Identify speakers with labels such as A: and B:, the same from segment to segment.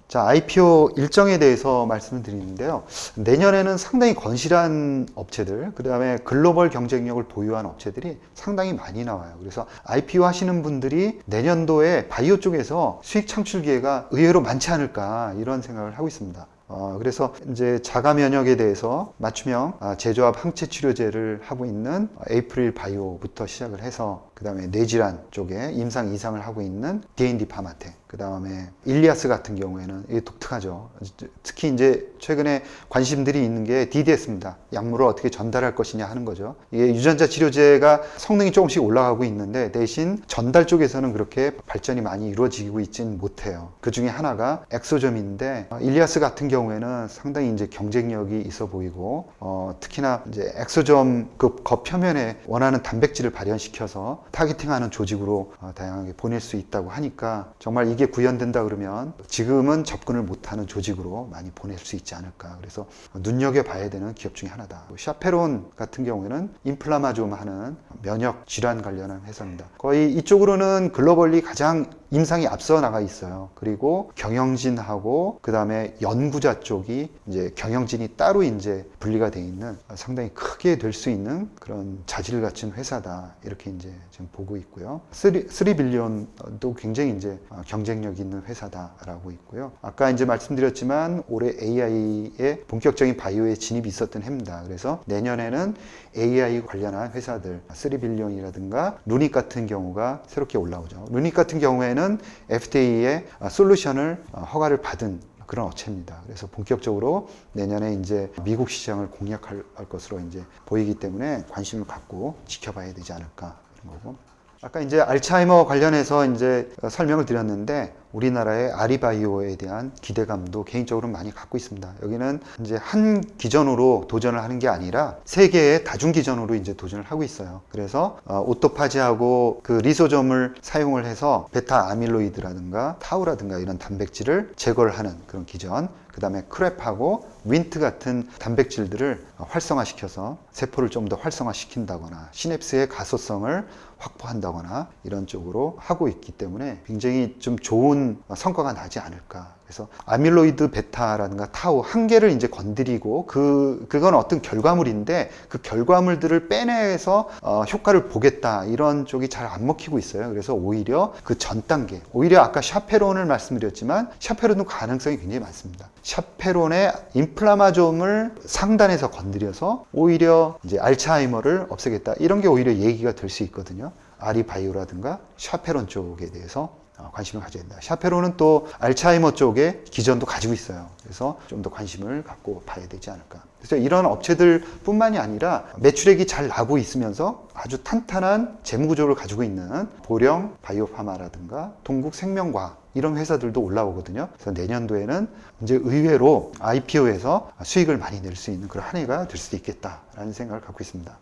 A: 자, IPO 일정에 대해서 말씀을 드리는데요. 내년에는 상당히 건실한 업체들, 그 다음에 글로벌 경쟁력을 보유한 업체들이 상당히 많이 나와요. 그래서 IPO 하시는 분들이 내년도에 바이오 쪽에서 수익 창출 기회가 의외로 많지 않을까, 이런 생각을 하고 있습니다. 그래서 이제 자가 면역에 대해서 맞춤형 제조합 항체 치료제를 하고 있는 에이프릴 바이오부터 시작을 해서, 그 다음에 뇌질환 쪽에 임상 이상을 하고 있는 D&D 파마텍, 그 다음에 일리아스 같은 경우에는 이게 독특하죠. 특히 이제 최근에 관심들이 있는 게 DDS입니다. 약물을 어떻게 전달할 것이냐 하는 거죠. 이게 유전자 치료제가 성능이 조금씩 올라가고 있는데 대신 전달 쪽에서는 그렇게 발전이 많이 이루어지고 있지는 못해요. 그 중에 하나가 엑소점인데, 일리아스 같은 경우에는 상당히 이제 경쟁력이 있어 보이고, 특히나 이제 엑소점급 겉표면에 원하는 단백질을 발현시켜서 타겟팅하는 조직으로 다양하게 보낼 수 있다고 하니까, 정말 이게 구현된다 그러면 지금은 접근을 못하는 조직으로 많이 보낼 수 있지 않을까. 그래서 눈여겨봐야 되는 기업 중에 하나다. 샤페론 같은 경우에는 인플라마좀 하는 면역 질환 관련한 회사입니다. 거의 이쪽으로는 글로벌리 가장 임상이 앞서 나가 있어요. 그리고 경영진하고 그 다음에 연구자 쪽이 이제 경영진이 따로 이제 분리가 돼 있는 상당히 크게 될 수 있는 그런 자질 갖춘 회사다, 이렇게 이제 지금 보고 있고요. 3빌리언도 굉장히 이제 경쟁력 있는 회사다라고 있고요. 아까 이제 말씀드렸지만 올해 AI의 본격적인 바이오에 진입이 있었던 해입니다. 그래서 내년에는 AI 관련한 회사들 3빌리언이라든가 루닉 같은 경우가 새롭게 올라오죠. 루닉 같은 경우에는 FDA의 솔루션을 허가를 받은 그런 업체입니다. 그래서 본격적으로 내년에 이제 미국 시장을 공략할 것으로 이제 보이기 때문에 관심을 갖고 지켜봐야 되지 않을까, 이런 거고. 아까 이제 알츠하이머 관련해서 이제 설명을 드렸는데, 우리나라의 아리바이오에 대한 기대감도 개인적으로 많이 갖고 있습니다. 여기는 이제 한 기전으로 도전을 하는 게 아니라 세계의 다중 기전으로 이제 도전을 하고 있어요. 그래서 오토파지하고 그 리소점을 사용을 해서 베타 아밀로이드라든가 타우라든가 이런 단백질을 제거를 하는 그런 기전, 그 다음에 크랩하고 윈트 같은 단백질들을 활성화시켜서 세포를 좀 더 활성화시킨다거나 시냅스의 가소성을 확보한다거나 이런 쪽으로 하고 있기 때문에 굉장히 좀 좋은 성과가 나지 않을까. 그래서 아밀로이드 베타라든가 타우 한 개를 이제 건드리고 그건 어떤 결과물인데 그 결과물들을 빼내서 효과를 보겠다, 이런 쪽이 잘 안 먹히고 있어요. 그래서 오히려 그 전 단계, 오히려 아까 샤페론을 말씀드렸지만 샤페론도 가능성이 굉장히 많습니다. 샤페론의 인플라마좀을 상단에서 건드려서 오히려 이제 알츠하이머를 없애겠다, 이런 게 오히려 얘기가 될 수 있거든요. 아리바이오라든가 샤페론 쪽에 대해서 관심을 가져야 된다. 샤페론은 또 알츠하이머 쪽에 기전도 가지고 있어요. 그래서 좀 더 관심을 갖고 봐야 되지 않을까. 그래서 이런 업체들 뿐만이 아니라 매출액이 잘 나고 있으면서 아주 탄탄한 재무구조를 가지고 있는 보령 바이오파마라든가 동국생명과학, 이런 회사들도 올라오거든요. 그래서 내년도에는 이제 의외로 IPO에서 수익을 많이 낼 수 있는 그런 한 해가 될 수도 있겠다라는 생각을 갖고 있습니다.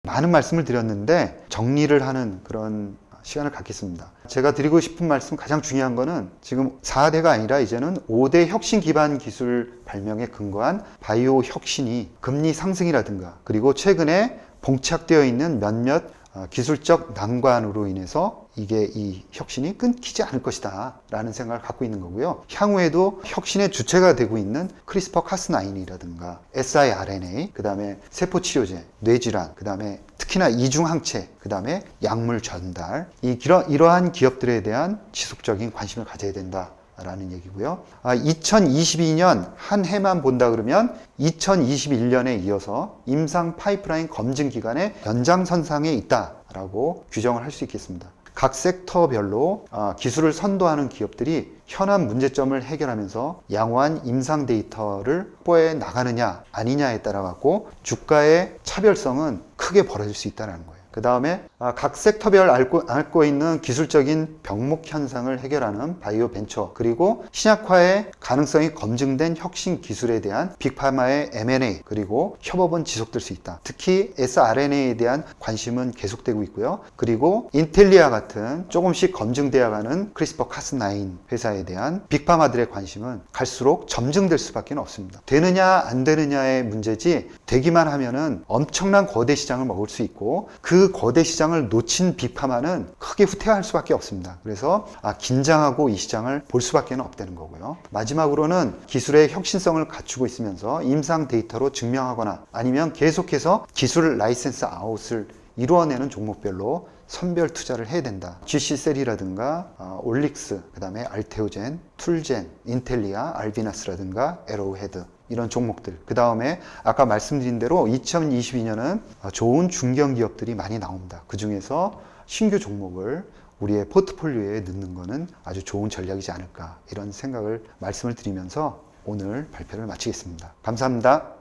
A: 많은 말씀을 드렸는데 정리를 하는 그런 시간을 갖겠습니다. 제가 드리고 싶은 말씀, 가장 중요한 거는 지금 4대가 아니라 이제는 5대 혁신 기반 기술 발명에 근거한 바이오 혁신이 금리 상승이라든가, 그리고 최근에 봉착되어 있는 몇몇 기술적 난관으로 인해서 이 혁신이 끊기지 않을 것이다 라는 생각을 갖고 있는 거고요. 향후에도 혁신의 주체가 되고 있는 크리스퍼 카스9이라든가 siRNA, 그 다음에 세포치료제, 뇌질환, 그 다음에 특히나 이중항체, 그 다음에 약물 전달, 이러한 기업들에 대한 지속적인 관심을 가져야 된다 라는 얘기고요. 2022년 한 해만 본다 그러면 2021년에 이어서 임상 파이프라인 검증 기간의 연장선상에 있다라고 규정을 할 수 있겠습니다. 각 섹터별로 기술을 선도하는 기업들이 현안 문제점을 해결하면서 양호한 임상 데이터를 확보해 나가느냐 아니냐에 따라 갖고 주가의 차별성은 크게 벌어질 수 있다는 거예요. 그 다음에 각 섹터별 앓고 있는 기술적인 병목 현상을 해결하는 바이오 벤처, 그리고 신약화의 가능성이 검증된 혁신 기술에 대한 빅파마의 M&A, 그리고 협업은 지속될 수 있다. 특히 sRNA에 대한 관심은 계속되고 있고요. 그리고 인텔리아 같은 조금씩 검증되어 가는 크리스퍼 카스9 회사에 대한 빅파마들의 관심은 갈수록 점증될 수밖에 없습니다. 되느냐 안 되느냐의 문제지, 되기만 하면은 엄청난 거대 시장을 먹을 수 있고 그 그 거대 시장을 놓친 빅파마는 크게 후퇴할 수밖에 없습니다. 그래서 긴장하고 이 시장을 볼 수밖에 없다는 거고요. 마지막으로는 기술의 혁신성을 갖추고 있으면서 임상 데이터로 증명하거나 아니면 계속해서 기술 라이센스 아웃을 이루어내는 종목별로 선별 투자를 해야 된다. GC셀이라든가 올릭스, 그 다음에 알테오젠, 툴젠, 인텔리아, 알비나스라든가 에로우헤드 이런 종목들. 그 다음에 아까 말씀드린 대로 2022년은 좋은 중견기업들이 많이 나옵니다. 그 중에서 신규 종목을 우리의 포트폴리오에 넣는 것은 아주 좋은 전략이지 않을까 이런 생각을 말씀을 드리면서 오늘 발표를 마치겠습니다. 감사합니다.